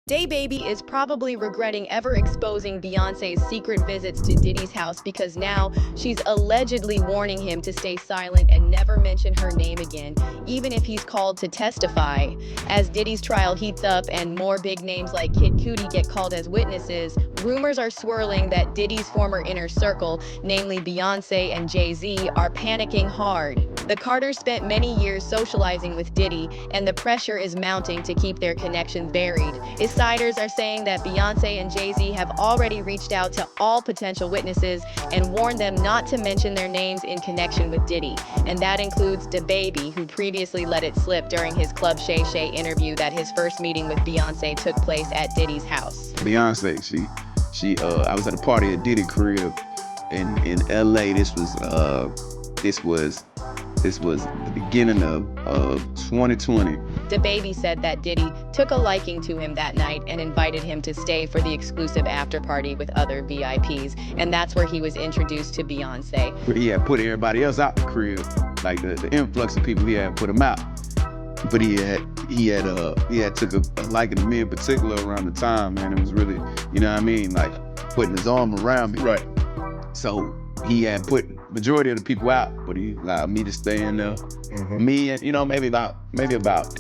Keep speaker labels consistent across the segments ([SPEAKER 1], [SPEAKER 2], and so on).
[SPEAKER 1] daBaby is probably regretting ever exposing Beyonce's secret visits to Diddy's house because now she's allegedly warning him to stay silent and never mention her name again, even if he's called to testify. As Diddy's trial heats up and more big names like Kid Cudi get called as witnesses, rumors are swirling that Diddy's former inner circle, namely Beyonce and Jay-Z, are panicking hard. The Carters spent many years socializing with Diddy, and the pressure is mounting to keep their connections buried. Insiders are saying that Beyonce and Jay-Z have already reached out to all potential witnesses and warned them not to mention their names in connection with Diddy. And that includes daBaby, who previously let it slip during his Club Shay Shay interview that his first meeting with Beyonce took place at Diddy's house.
[SPEAKER 2] Beyonce, I was at a party at Diddy crib in LA. This was the beginning of 2020.
[SPEAKER 1] daBaby said that Diddy took a liking to him that night and invited him to stay for the exclusive after party with other VIPs, and that's where he was introduced to Beyonce.
[SPEAKER 2] He had put everybody else out the crib, like the influx of people, he had put them out. But he had took a liking to me in particular around the time, man. It was really, you know what I mean, like putting his arm around me.
[SPEAKER 3] Right.
[SPEAKER 2] So he had put majority of the people out, but he allowed me to stay in there.
[SPEAKER 3] Mm-hmm.
[SPEAKER 2] Me and, maybe about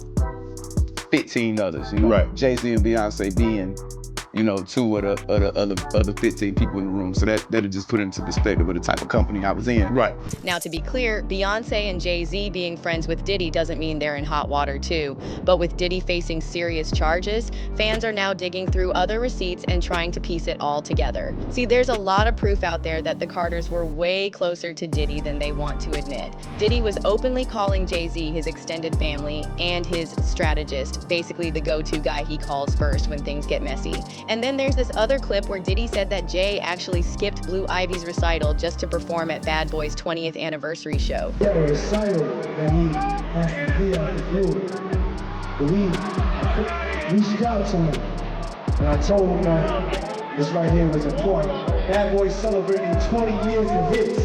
[SPEAKER 2] 15 others,
[SPEAKER 3] Right.
[SPEAKER 2] Jay-Z and Beyonce being, two of the other 15 people in the room. So that'll just put into perspective of the type of company I was in.
[SPEAKER 3] Right.
[SPEAKER 1] Now, to be clear, Beyonce and Jay-Z being friends with Diddy doesn't mean they're in hot water too. But with Diddy facing serious charges, fans are now digging through other receipts and trying to piece it all together. See, there's a lot of proof out there that the Carters were way closer to Diddy than they want to admit. Diddy was openly calling Jay-Z his extended family and his strategist, basically the go-to guy he calls first when things get messy. And then there's this other clip where Diddy said that Jay actually skipped Blue Ivy's recital just to perform at Bad Boy's 20th anniversary show.
[SPEAKER 4] He had a recital that he has to be at the Blue. But we reached out to him. And I told him that this right here was important. Bad Boy celebrating 20 years of hits.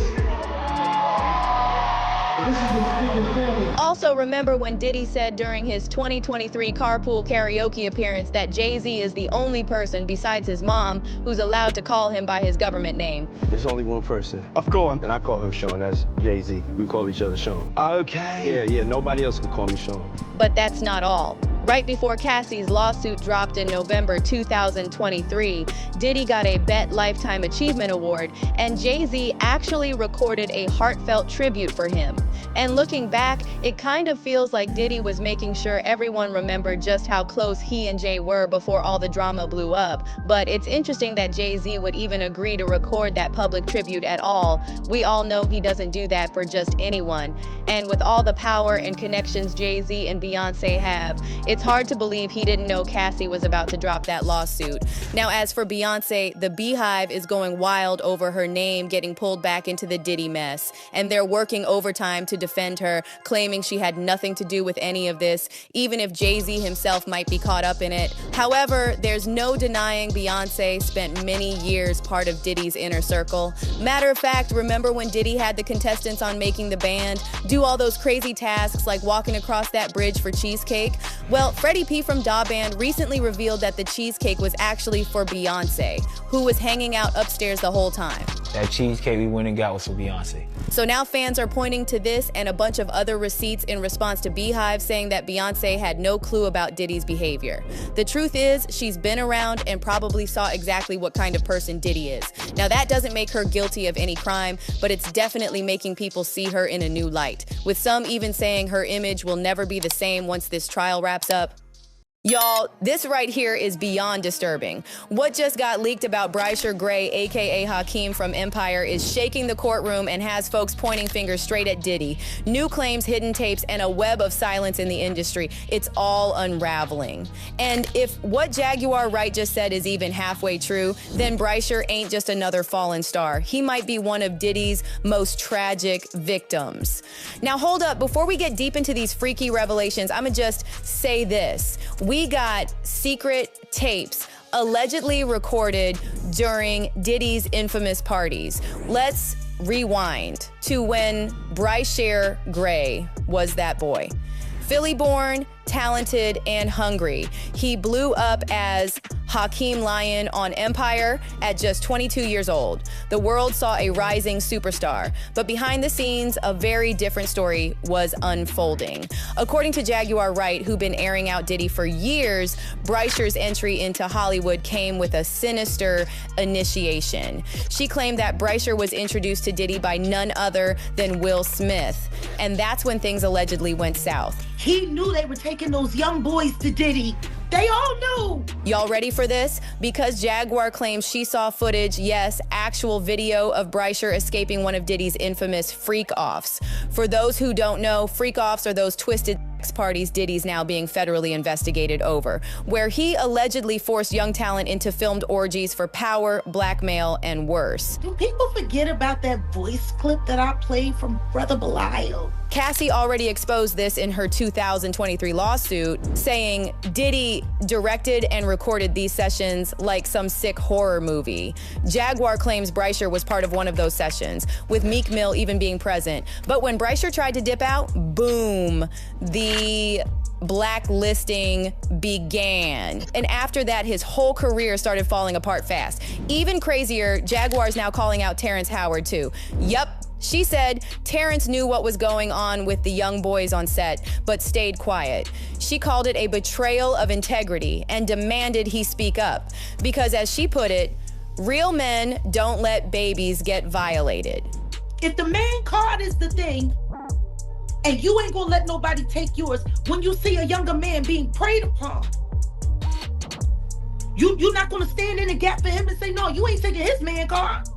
[SPEAKER 4] This is his biggest family.
[SPEAKER 1] Also, remember when Diddy said during his 2023 Carpool Karaoke appearance that Jay-Z is the only person besides his mom who's allowed to call him by his government name.
[SPEAKER 5] There's only one person.
[SPEAKER 3] Of course.
[SPEAKER 5] And I call him Sean, that's Jay-Z. We call each other Sean.
[SPEAKER 3] Okay.
[SPEAKER 5] Yeah, nobody else can call me Sean.
[SPEAKER 1] But that's not all. Right before Cassie's lawsuit dropped in November 2023, Diddy got a BET Lifetime Achievement Award, and Jay-Z actually recorded a heartfelt tribute for him. And looking back, it kind of feels like Diddy was making sure everyone remembered just how close he and Jay were before all the drama blew up. But it's interesting that Jay-Z would even agree to record that public tribute at all. We all know he doesn't do that for just anyone. And with all the power and connections Jay-Z and Beyonce have, it's hard to believe he didn't know Cassie was about to drop that lawsuit. Now, as for Beyonce, the Beehive is going wild over her name getting pulled back into the Diddy mess, and they're working overtime to defend her, claiming she had nothing to do with any of this, even if Jay-Z himself might be caught up in it. However, there's no denying Beyonce spent many years part of Diddy's inner circle. Matter of fact, remember when Diddy had the contestants on Making the Band do all those crazy tasks like walking across that bridge for cheesecake? Well, Freddie P from daBaby recently revealed that the cheesecake was actually for Beyonce, who was hanging out upstairs the whole time.
[SPEAKER 6] That cheesecake we went and got was for Beyonce.
[SPEAKER 1] So now fans are pointing to this and a bunch of other receipts in response to Beehive saying that Beyonce had no clue about Diddy's behavior. The truth is, she's been around and probably saw exactly what kind of person Diddy is. Now that doesn't make her guilty of any crime, but it's definitely making people see her in a new light, with some even saying her image will never be the same once this trial wraps up. Y'all, this right here is beyond disturbing. What just got leaked about Bryshere Gray, aka Hakeem from Empire, is shaking the courtroom and has folks pointing fingers straight at Diddy. New claims, hidden tapes, and a web of silence in the industry. It's all unraveling. And if what Jaguar Wright just said is even halfway true, then Bryshere ain't just another fallen star. He might be one of Diddy's most tragic victims. Now hold up, before we get deep into these freaky revelations, I'ma just say this. We got secret tapes allegedly recorded during Diddy's infamous parties. Let's rewind to when Bryshere Gray was that boy. Philly-born, talented, and hungry, he blew up as Hakeem Lion on Empire at just 22 years old. The world saw a rising superstar, but behind the scenes, a very different story was unfolding. According to Jaguar Wright, who'd been airing out Diddy for years, Bryshere's entry into Hollywood came with a sinister initiation. She claimed that Bryshere was introduced to Diddy by none other than Will Smith, and that's when things allegedly went south.
[SPEAKER 3] He knew they were taking those young boys to Diddy. They all knew.
[SPEAKER 1] Y'all ready for this? Because Jaguar claims she saw footage, yes, actual video of Bryshere escaping one of Diddy's infamous freak-offs. For those who don't know, freak-offs are those twisted sex parties Diddy's now being federally investigated over, where he allegedly forced young talent into filmed orgies for power, blackmail, and worse.
[SPEAKER 3] Do people forget about that voice clip that I played from Brother Belial?
[SPEAKER 1] Cassie already exposed this in her 2023 lawsuit, saying Diddy directed and recorded these sessions like some sick horror movie. Jaguar claims Bryshere was part of one of those sessions, with Meek Mill even being present. But when Bryshere tried to dip out, boom, the blacklisting began. And after that, his whole career started falling apart fast. Even crazier, Jaguar's now calling out Terrence Howard too. Yup. She said Terrence knew what was going on with the young boys on set, but stayed quiet. She called it a betrayal of integrity and demanded he speak up. Because as she put it, real men don't let babies get violated.
[SPEAKER 3] If the man card is the thing, and you ain't gonna let nobody take yours, when you see a younger man being preyed upon, you're not gonna stand in the gap for him and say, no, you ain't taking his man card.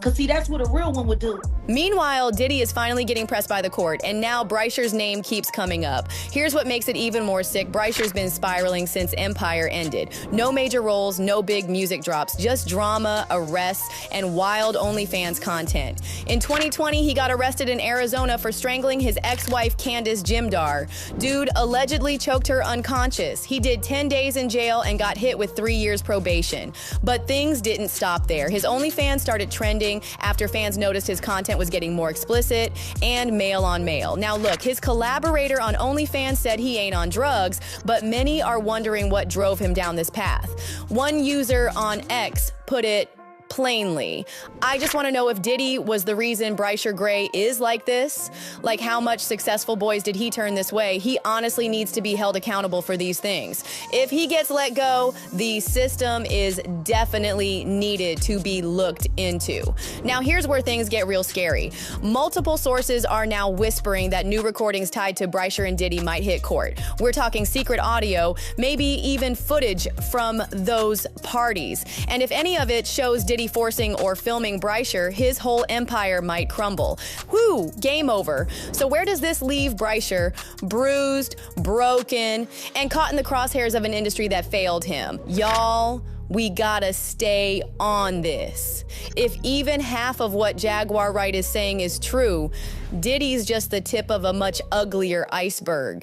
[SPEAKER 3] Cause see, that's what a real one would do.
[SPEAKER 1] Meanwhile, Diddy is finally getting pressed by the court, and now Bryshere's name keeps coming up. Here's what makes it even more sick. Bryshere's been spiraling since Empire ended. No major roles, no big music drops, just drama, arrests, and wild OnlyFans content. In 2020, he got arrested in Arizona for strangling his ex-wife Candace Jimdar. Dude allegedly choked her unconscious. He did 10 days in jail and got hit with 3 years probation. But things didn't stop there. His OnlyFans started trending after fans noticed his content was getting more explicit and male on male. Now look, his collaborator on OnlyFans said he ain't on drugs, but many are wondering what drove him down this path. One user on X put it plainly, I just want to know if Diddy was the reason Bryshere Gray is like this. Like, how much successful boys did he turn this way? He honestly needs to be held accountable for these things. If he gets let go, the system is definitely needed to be looked into. Now, here's where things get real scary. Multiple sources are now whispering that new recordings tied to Bryshere and Diddy might hit court. We're talking secret audio, maybe even footage from those parties. And if any of it shows Diddy forcing or filming Bryshere, his whole empire might crumble. Whew, game over. So where does this leave Bryshere? Bruised, broken, and caught in the crosshairs of an industry that failed him. Y'all, we gotta stay on this. If even half of what Jaguar Wright is saying is true, Diddy's just the tip of a much uglier iceberg.